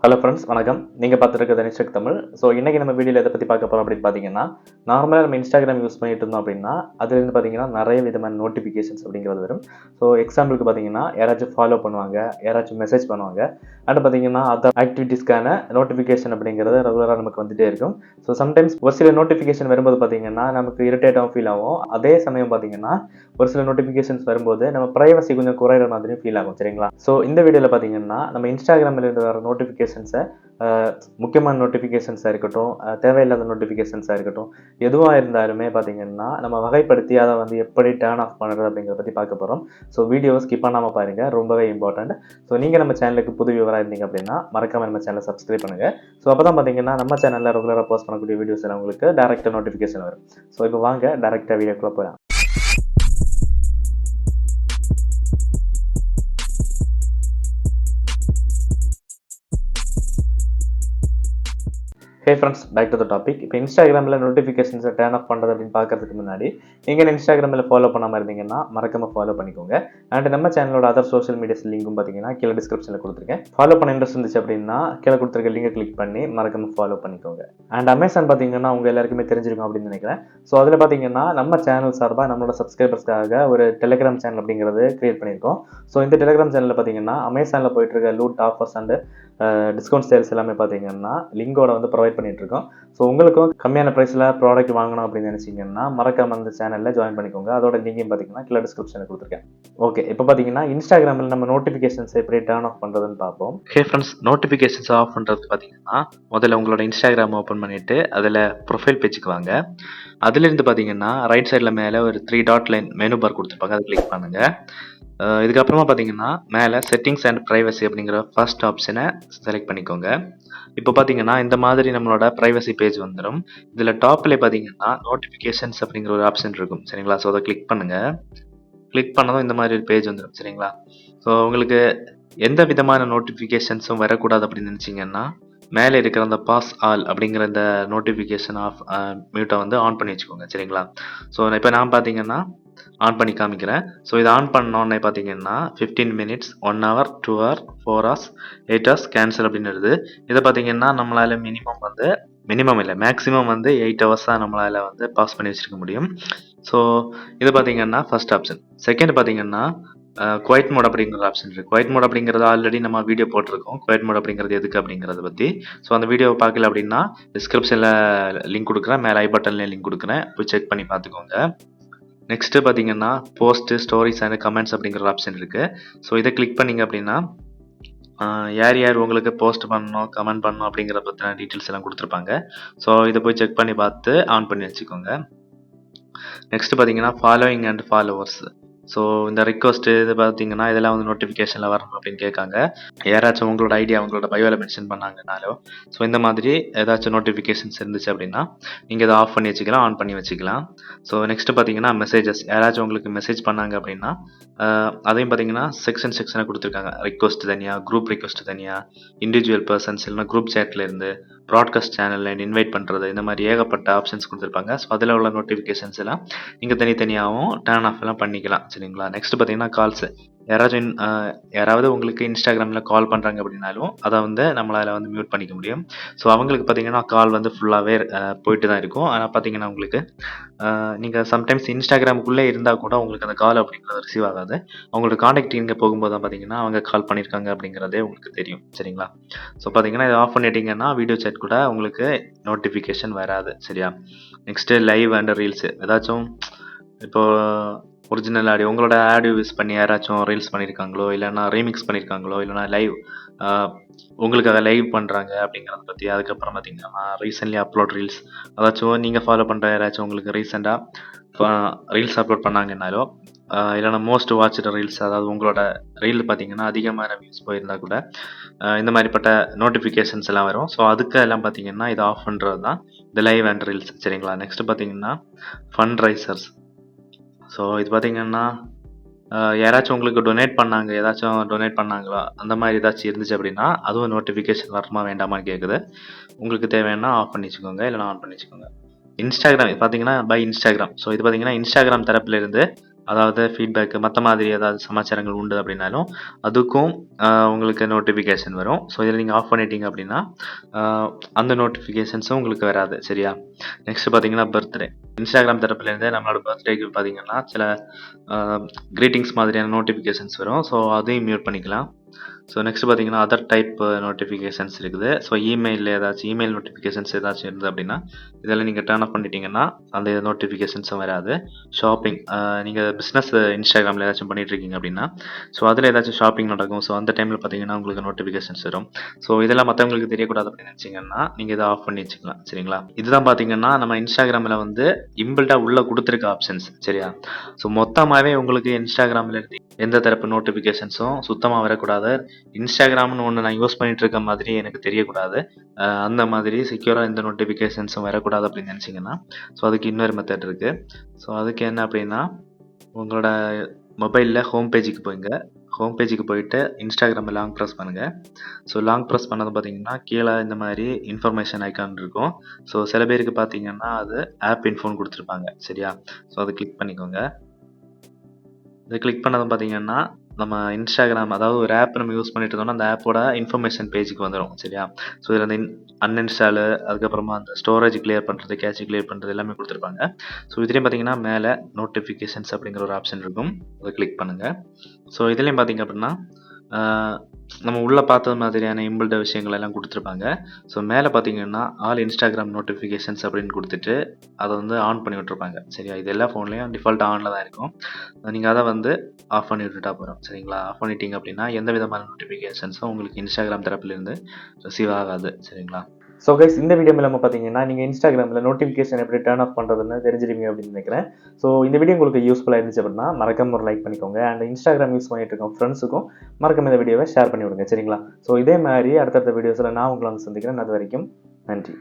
Hello friends, வணக்கம். நீங்கள் பார்த்துருக்கிறது நிஷ்டக் Tamil. So இன்றைக்கி நம்ம வீடியோவில் எதை பற்றி பார்க்க போகிறோம் அப்படின்னு பார்த்தீங்கன்னா, நார்மலாக நம்ம இன்ஸ்டாகிராம் யூஸ் பண்ணிட்டு இருந்தோம் அப்படின்னா, அதுலேருந்து பார்த்தீங்கன்னா நிறைய விதமான நோட்டிஃபிகேஷன்ஸ் அப்படிங்கிறது வரும். ஸோ எக்ஸாம்பிளுக்கு பார்த்தீங்கன்னா, யாராச்சும் ஃபாலோ பண்ணுவாங்க, யாராச்சும் மெசேஜ் பண்ணுவாங்க. அண்ட் பார்த்தீங்கன்னா அதர் ஆக்டிவிட்டீஸ்க்கான நோட்டிஃபிகேஷன் அப்படிங்கிறது ரெகுலராக நமக்கு வந்துகிட்டே இருக்கும். ஸோ சம்டைம்ஸ் ஒரு சில நோட்டிஃபிகேஷன் வரும்போது பார்த்தீங்கன்னா நமக்கு இரிட்டேட்டாகவும் ஃபீல் ஆகும். அதே சமயம் பார்த்தீங்கன்னா ஒரு சில நோட்டிஃபிகேஷன்ஸ் வரும்போது நம்ம ப்ரைவசி கொஞ்சம் குறையிற மாதிரியும் ஃபீல் ஆகும். சரிங்களா? ஸோ இந்த வீடியோவில் பார்த்தீங்கன்னா நம்ம இன்ஸ்டாகிராமில் இருந்து வர நோட்டிஃபிகேஷன்ஸை முக்கியமான நோட்டிஃபிகேஷன்ஸாக இருக்கட்டும், தேவையில்லாத நோட்டிஃபிகேஷன்ஸாக இருக்கட்டும், எதுவாக இருந்தாலுமே பார்த்தீங்கன்னா நம்ம வகைப்படுத்தி அதை வந்து எப்படி டர்ன் ஆஃப் பண்ணுறது அப்படிங்கிறத பற்றி பார்க்க போகிறோம். ஸோ வீடியோவை ஸ்கிப் பண்ணாமல் பாருங்கள், ரொம்பவே இம்பார்ட்டன்ட். ஸோ நீங்கள் நம்ம சேனலுக்கு புது வியூவராக இருந்தீங்க அப்படின்னா மறக்காமல் நம்ம சேனலை சப்ஸ்கிரைப் பண்ணுங்கள். ஸோ அப்போ தான் பார்த்தீங்கன்னா நம்ம சேனலில் ரெகுலராக போஸ்ட் பண்ணக்கூடிய வீடியோஸ் எல்லாம் உங்களுக்கு டேரெக்டாக நோட்டிஃபிகேஷன் வரும். ஸோ இப்போ வாங்க டேரெக்டாக வீடியோக்குள்ளே போகலாம். Hey friends, back to the topic. இப்போ இன்ஸ்டாகிராமில் நோட்டிஃபிகேஷன்ஸை டர்ன் ஆஃப் பண்ணுறது அப்படின்னு பார்க்கறதுக்கு முன்னாடி நீங்கள் இன்ஸ்டாகிராமில் ஃபாலோ பண்ணாமல் இருந்தீங்கன்னா மறக்காமல் ஃபாலோ பண்ணிக்கோங்க. அண்ட் நம்ம சேனலோட அதர் சோஷியல் மீடியாஸ் லிங்கும் பார்த்தீங்கன்னா கீழே டிஸ்கிரிப்ஷனில் கொடுத்துருக்கேன். ஃபாலோ பண்ண இன்ட்ரெஸ்ட் இருந்துச்சு அப்படின்னா கீழே கொடுத்துருக்க லிங்கை கிளிக் பண்ணி மறக்காமல் ஃபாலோ பண்ணிக்கோங்க. அண்ட் அமேசான் பார்த்தீங்கன்னா உங்கள் எல்லாருக்குமே தெரிஞ்சிருக்கும் அப்படின்னு நினைக்கிறேன். ஸோ அதில் பார்த்தீங்கன்னா நம்ம சேனல் சார்பாக நம்மளோட சப்ஸ்கிரைபர்ஸ்க்காக ஒரு டெலிகிராம் சேனல் அப்படிங்கிறது கிரியேட் பண்ணியிருக்கோம். ஸோ இந்த டெலிகிராம் சேனலில் பார்த்தீங்கன்னா அமேசானில் போயிட்டு இருக்க loot offers and discount sales எல்லாமே பார்த்தீங்கன்னா லிங்கோட வந்து ப்ரொவைட் பண்ணிட்டு இருக்கோம். ஸோ உங்களுக்கும் கம்மியான ப்ரைஸில் ப்ராடக்ட் வாங்கணும் அப்படின்னு நினச்சிங்கன்னா மறக்காம அந்த சேனலில் ஜாயின் பண்ணிக்கோங்க. அதோட லிங்கையும் பார்த்தீங்கன்னா கீழே டிஸ்கிரிப்ஷனில் கொடுத்துருக்கேன். ஓகே, இப்போ பார்த்தீங்கன்னா இன்ஸ்டாகிராமில் நம்ம நோட்டிஃபிகேஷன்ஸ் எப்படி டர்ன் ஆஃப் பண்ணுறதுன்னு பார்ப்போம். ஹே ஃப்ரெண்ட்ஸ், நோட்டிஃபிகேஷன்ஸ் ஆஃப் பண்ணுறது பார்த்தீங்கன்னா முதல்ல உங்களோட இன்ஸ்டாகிராம் ஓப்பன் பண்ணிவிட்டு அதில் ப்ரொஃபைல் பேஜுக்கு வாங்க. அதுலேருந்து பார்த்தீங்கன்னா ரைட் சைடில் மேலே ஒரு 3 டாட் லைன் மெனு பார் கொடுத்துருப்பாங்க, அதை கிளிக் பண்ணுங்கள். இதுக்கப்புறமா பார்த்தீங்கன்னா மேலே செட்டிங்ஸ் அண்ட் ப்ரைவசி அப்படிங்கிற ஃபர்ஸ்ட் ஆப்ஷனை செலக்ட் பண்ணிக்கோங்க. இப்போ பார்த்தீங்கன்னா இந்த மாதிரி நம்மளோட ப்ரைவசி பேஜ் வந்துடும். இதில் டாப்பில் பார்த்தீங்கன்னா நோட்டிஃபிகேஷன்ஸ் அப்படிங்கிற ஒரு ஆப்ஷன் இருக்கும். சரிங்களா? ஸோ அதை கிளிக் பண்ணுங்கள். கிளிக் பண்ணதும் இந்த மாதிரி ஒரு பேஜ் வந்துடும். சரிங்களா? ஸோ உங்களுக்கு எந்த விதமான நோட்டிஃபிகேஷன்ஸும் வரக்கூடாது அப்படின்னு நினச்சிங்கன்னா மேலே இருக்கிற அந்த பாஸ் ஆல் அப்படிங்கிற இந்த நோட்டிஃபிகேஷன் ஆஃப் மியூட்டை வந்து ஆன் பண்ணி வச்சுக்கோங்க. சரிங்களா? ஸோ இப்போ நான் பார்த்தீங்கன்னா ஆன் பண்ணி காமிக்கிறேன். ஸோ இதை ஆன் பண்ணோன்னே பார்த்தீங்கன்னா 15 minutes, 1 hour, 2 hour, 4 hours, 8 hours cancel அப்படின்னு இருக்குது. இதை பார்த்தீங்கன்னா நம்மளால் மினிமம் இல்லை மேக்ஸிமம் வந்து 8 hours தான் நம்மளால் வந்து பாஸ் பண்ணி வச்சுருக்க முடியும். ஸோ இது பார்த்தீங்கன்னா ஃபர்ஸ்ட் ஆப்ஷன். செகண்ட் பார்த்தீங்கன்னா குவைட் மோட் அப்படிங்கிற ஆப்ஷன் இருக்குது. குவைட் மோட் அப்படிங்கிறது ஆல்ரெடி நம்ம வீடியோ போட்டிருக்கோம். குவைட் மோட் அப்படிங்கிறது எதுக்கு அப்படிங்கிறத பற்றி. ஸோ அந்த வீடியோவை பார்க்கல அப்படின்னா டிஸ்கிரிப்ஷனில் லிங்க் கொடுக்குறேன், மேலே ஐ பட்டன்லேயும் லிங்க் கொடுக்குறேன், போய் செக் பண்ணி பார்த்துக்கோங்க. நெக்ஸ்ட்டு பார்த்தீங்கன்னா போஸ்ட்டு, ஸ்டோரிஸ் அண்ட் கமெண்ட்ஸ் அப்படிங்கிற ஆப்ஷன் இருக்குது. ஸோ இதை கிளிக் பண்ணிங்க அப்படின்னா யார் யார் உங்களுக்கு போஸ்ட் பண்ணணும், கமெண்ட் பண்ணணும் அப்படிங்கிற பற்றின டீட்டெயில்ஸ் எல்லாம் கொடுத்துருப்பாங்க. ஸோ இதை போய் செக் பண்ணி பார்த்து ஆன் பண்ணி வச்சுக்கோங்க. நெக்ஸ்ட் பார்த்தீங்கன்னா ஃபாலோயிங் அண்ட் ஃபாலோவர்ஸ். ஸோ இந்த ரிக்வஸ்ட்டு இது பார்த்தீங்கன்னா இதெல்லாம் வந்து நோட்டிஃபிகேஷனில் வரணும் அப்படின்னு கேட்காங்க. யாராச்சும் உங்களோட ஐடியா உங்களோட பயோவில் மென்ஷன் பண்ணாங்கனாலோ ஸோ இந்த மாதிரி ஏதாச்சும் நோட்டிஃபிகேஷன்ஸ் இருந்துச்சு அப்படின்னா நீங்கள் இதை ஆஃப் பண்ணி வச்சுக்கலாம், ஆன் பண்ணி வச்சுக்கலாம். ஸோ நெக்ஸ்ட்டு பார்த்தீங்கன்னா மெசேஜஸ். யாராச்சும் உங்களுக்கு மெசேஜ் பண்ணாங்க அப்படின்னா அதையும் பார்த்தீங்கன்னா செக்ஷனை கொடுத்துருக்காங்க. ரிக்வஸ்ட் தனியாக, குரூப் ரிக்வஸ்ட் தனியாக, இண்டிவிஜுவல் பர்சன்ஸ் இல்லைனா குரூப் சேட்டில் இருந்து, ப்ராட்காஸ்ட் சேனலில் இன்வைட் பண்ணுறது, இந்த மாதிரி ஏகப்பட்ட ஆப்ஷன்ஸ் கொடுத்துருப்பாங்க. ஸோ அதில் உள்ள நோட்டிஃபிகேஷன்ஸ் எல்லாம் நீங்கள் தனித்தனியாகவும் டர்ன் ஆஃப் எல்லாம் பண்ணிக்கலாம். சரிங்களா? நெக்ஸ்ட் பார்த்தீங்கன்னா கால்ஸு. யாராவது உங்களுக்கு இன்ஸ்டாகிராமில் கால் பண்ணுறாங்க அப்படின்னாலும் அதை வந்து நம்மளால் வந்து மியூட் பண்ணிக்க முடியும். ஸோ அவங்களுக்கு பார்த்தீங்கன்னா கால் வந்து ஃபுல்லாகவே போயிட்டு தான் இருக்கும். ஆனால் பார்த்தீங்கன்னா உங்களுக்கு நீங்கள் சம்டைம்ஸ் இன்ஸ்டாகிராமுக்குள்ளே இருந்தால் கூட உங்களுக்கு அந்த கால் அப்படிங்கிறது ரிசீவ் ஆகாது. அவங்களோட காண்டாக்ட் இங்கே போகும்போது தான் பார்த்தீங்கன்னா அவங்க கால் பண்ணியிருக்காங்க அப்படிங்கிறதே உங்களுக்கு தெரியும். சரிங்களா? ஸோ பார்த்தீங்கன்னா இதை ஆஃப் பண்ணிட்டீங்கன்னா வீடியோ சேட் கூட உங்களுக்கு நோட்டிஃபிகேஷன் வராது. சரியா? Next live and reels. ஏதாச்சும் இப்போது ஒரிஜினல் ஆடியோ உங்களோட ஆடியோ யூஸ் பண்ணி யாராச்சும் ரீல்ஸ் பண்ணியிருக்காங்களோ, இல்லைனா ரீமிக்ஸ் பண்ணியிருக்காங்களோ, இல்லைனா லைவ் உங்களுக்காக லைவ் பண்ணுறாங்க அப்படிங்கிறத பற்றி. அதுக்கப்புறம் பார்த்தீங்கன்னா ரீசென்ட்லி அப்லோட் ரீல்ஸ். அதாச்சும் நீங்கள் ஃபாலோ பண்ணுற யாராச்சும் உங்களுக்கு ரீசெண்டாக ரீல்ஸ் அப்லோட் பண்ணாங்கன்னாலோ இல்லைனா மோஸ்ட் வாட்ச்டு ரீல்ஸ், அதாவது உங்களோட ரீல் பார்த்தீங்கன்னா அதிகமான வியூஸ் போயிருந்தால் கூட இந்த மாதிரிப்பட்ட நோட்டிஃபிகேஷன்ஸ் எல்லாம் வரும். ஸோ அதுக்கு எல்லாம் பார்த்தீங்கன்னா இதை ஆஃப் பண்ணுறது தான் இந்த லைவ் அண்ட் ரீல்ஸ். சரிங்களா? நெக்ஸ்ட் பார்த்தீங்கன்னா ஃபண்ட் ரைசர்ஸ். ஸோ இது பார்த்தீங்கன்னா யாராச்சும் உங்களுக்கு டொனேட் பண்ணாங்களா அந்த மாதிரி ஏதாச்சும் இருந்துச்சு அப்படின்னா அதுவும் நோட்டிஃபிகேஷன் வரணுமா வேண்டாமான்னு கேட்குது. உங்களுக்கு தேவைன்னா ஆஃப் பண்ணி வச்சுக்கோங்க, இல்லைனா ஆன் பண்ணி வச்சுக்கோங்க. இன்ஸ்டாகிராம் பார்த்தீங்கன்னா பை இன்ஸ்டாகிராம். ஸோ இது பார்த்தீங்கன்னா இன்ஸ்டாகிராம் தரப்புலேருந்து அதாவது ஃபீட்பேக்கு மற்ற மாதிரி ஏதாவது சமாச்சாரங்கள் உண்டு அப்படின்னாலும் அதுக்கும் உங்களுக்கு நோட்டிஃபிகேஷன் வரும். ஸோ இதில் நீங்கள் ஆஃப் பண்ணிட்டீங்க அப்படின்னா அந்த நோட்டிஃபிகேஷன்ஸும் உங்களுக்கு வராது. சரியா? நெக்ஸ்ட் பார்த்தீங்கன்னா பர்த்டே. இன்ஸ்டாகிராம் தரப்புலேருந்து நம்மளோட பர்த்டேக்கு பார்த்தீங்கன்னா சில கிரீட்டிங்ஸ் மாதிரியான நோட்டிஃபிகேஷன்ஸ் வரும். ஸோ அதையும் மியூட் பண்ணிக்கலாம். ஸோ நெக்ஸ்ட் பார்த்தீங்கன்னா அதர் டைப் நோட்டிஃபிகேஷன்ஸ் இருக்குது. ஸோ இமெயிலில் ஏதாச்சும் இமெயில் நோட்டிஃபிகேஷன்ஸ் ஏதாச்சும் இருந்தது அப்படின்னா இதெல்லாம் நீங்கள் டர்ன் ஆஃப் பண்ணிட்டீங்கன்னா அந்த நோட்டிஃபிகேஷன்ஸும் வராது. ஷாப்பிங் நீங்கள் பிஸ்னஸ் இன்ஸ்டாகிராமில் ஏதாச்சும் பண்ணிட்டு இருக்கீங்க அப்படின்னா ஸோ அதில் ஏதாச்சும் ஷாப்பிங் நடக்கும். ஸோ அந்த டைமில் பார்த்தீங்கன்னா உங்களுக்கு நோட்டிஃபிகேஷன்ஸ் வரும். ஸோ இதெல்லாம் மற்றவங்களுக்கு தெரியக்கூடாது அப்படின்னு நினச்சிங்கன்னா நீங்கள் இதை ஆஃப் பண்ணி வச்சுக்கலாம். சரிங்களா? இதுதான் பார்த்தீங்கன்னா நம்ம இன்ஸ்டாகிராமில் வந்து இம்பிள்டாக உள்ளே கொடுத்துருக்க ஆப்ஷன்ஸ். சரியா? ஸோ மொத்தமாகவே உங்களுக்கு இன்ஸ்டாகிராமில் இருந்து எந்த தரப்பு நோட்டிஃபிகேஷன்ஸும் சுத்தமாக வரக்கூடாது. இன்ஸ்டாகிராம்னு ஒன்று நான் யூஸ் பண்ணிட்டு இருக்க மாதிரி எனக்கு தெரியக்கூடாது. அந்த மாதிரி செக்யூராக எந்த நோட்டிஃபிகேஷன்ஸும் வரக்கூடாது அப்படின்னு நினச்சிங்கன்னா ஸோ அதுக்கு இன்னொரு மெத்தட் இருக்குது. ஸோ அதுக்கு என்ன அப்படின்னா உங்களோட மொபைலில் ஹோம் பேஜுக்கு போய்ங்க. ஹோம் பேஜுக்கு போயிட்டு இன்ஸ்டாகிராமில் லாங் ப்ரெஸ் பண்ணுங்கள். ஸோ லாங் ப்ரெஸ் பண்ணது பார்த்தீங்கன்னா கீழே இந்த மாதிரி இன்ஃபர்மேஷன் ஐக்கான் இருக்கும். ஸோ சில பேருக்கு பார்த்தீங்கன்னா அது ஆப் இன்ஃபோன் கொடுத்துருப்பாங்க. சரியா? ஸோ அதை கிளிக் பண்ணிக்கோங்க. இதை கிளிக் பண்ணதும் பார்த்தீங்கன்னா நம்ம இன்ஸ்டாகிராம் அதாவது ஒரு ஆப் நம்ம யூஸ் பண்ணிட்டு இருந்தோம்னா அந்த ஆப்போட இன்ஃபர்மேஷன் பேஜுக்கு வந்துடும். சரியா? ஸோ இதில் அந்த அன்இன்ஸ்டாலு அதுக்கப்புறமா அந்த ஸ்டோரேஜ் கிளியர் பண்ணுறது கேட்ச் கிளியர் பண்ணுறது எல்லாமே கொடுத்துருப்பாங்க. ஸோ இதுலேயும் பார்த்தீங்கன்னா மேலே நோட்டிஃபிகேஷன்ஸ் அப்படிங்கிற ஒரு ஆப்ஷன் இருக்கும். அதை கிளிக் பண்ணுங்கள். ஸோ இதுலேயும் பார்த்தீங்க அப்படின்னா நம்ம உள்ளே பார்த்த மாதிரியான இம்பிள்ட விஷயங்கள் எல்லாம் கொடுத்துருப்பாங்க. ஸோ மேலே பார்த்தீங்கன்னா ஆல் இன்ஸ்டாகிராம் நோட்டிஃபிகேஷன்ஸ் அப்படின்னு கொடுத்துட்டு அதை வந்து ஆன் பண்ணி விட்டுருப்பாங்க. சரியா? இது எல்லா ஃபோன்லேயும் டிஃபால்ட் ஆனில் தான் இருக்கும். நீங்கள் அதை வந்து ஆஃப் பண்ணி விட்டுட்டா போகிறோம். சரிங்களா? ஆஃப் பண்ணிட்டீங்க அப்படின்னா எந்த விதமான நோட்டிஃபிகேஷன்ஸும் உங்களுக்கு இன்ஸ்டாகிராம் தரப்புலேருந்து ரிசீவ் ஆகாது. சரிங்களா? ஸோ கைஸ் இந்த வீடியோ மூலமாக பார்த்தீங்கன்னா நீங்கள் இன்ஸ்டாகிராமில் நோட்டிஃபிகேஷன் எப்படி டர்ன் ஆஃப் பண்ணுறதுன்னு தெரிஞ்சிருவீங்க அப்படின்னு நினைக்கிறேன். ஸோ இந்த வீடியோ உங்களுக்கு யூஸ்ஃபுல்லாக இருந்துச்சு அப்படின்னா மறக்காம ஒரு லைக் பண்ணிக்கோங்க. அண்ட் இன்ஸ்டாகிராம் யூஸ் பண்ணிட்டு இருக்கோம் ஃப்ரெண்ட்ஸுக்கும் மறக்காம இந்த வீடியோவை ஷேர் பண்ணி விடுங்க. சரிங்களா? ஸோ இதே மாதிரி அடுத்தடுத்த வீடியோஸில் நான் உங்களை வந்து சந்திக்கிறேன். அது வரைக்கும் நன்றி.